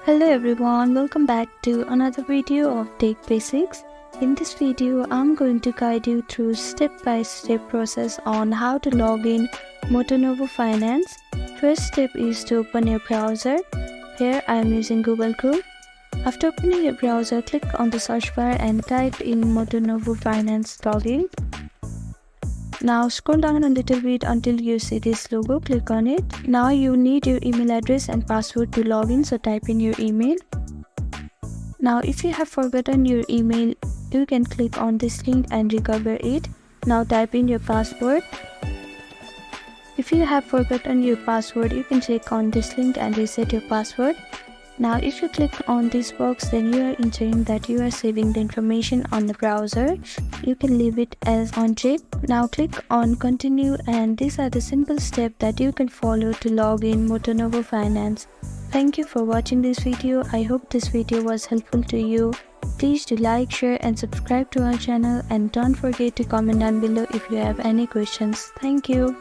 Hello everyone, welcome back to another video of Tech Basics. In this video, I'm going to guide you through step-by-step process on how to log in MotoNovo Finance. First step is to open your browser. Here I am using Google Chrome. After opening your browser, click on the search bar and type in MotoNovo Finance login. Now scroll down a little bit until you see this logo, click on it. Now you need your email address and password to log in, so type in your email. Now if you have forgotten your email, you can click on this link and recover it. Now type in your password. If you have forgotten your password, you can click on this link and reset your password. Now if you click on this box, then you are ensuring that you are saving the information on the browser. You can leave it as on check. Now click on continue, and these are the simple steps that you can follow to log in MotoNovo Finance. Thank you for watching this video. I hope this video was helpful to you. Please do like, share and subscribe to our channel, and don't forget to comment down below if you have any questions. Thank you.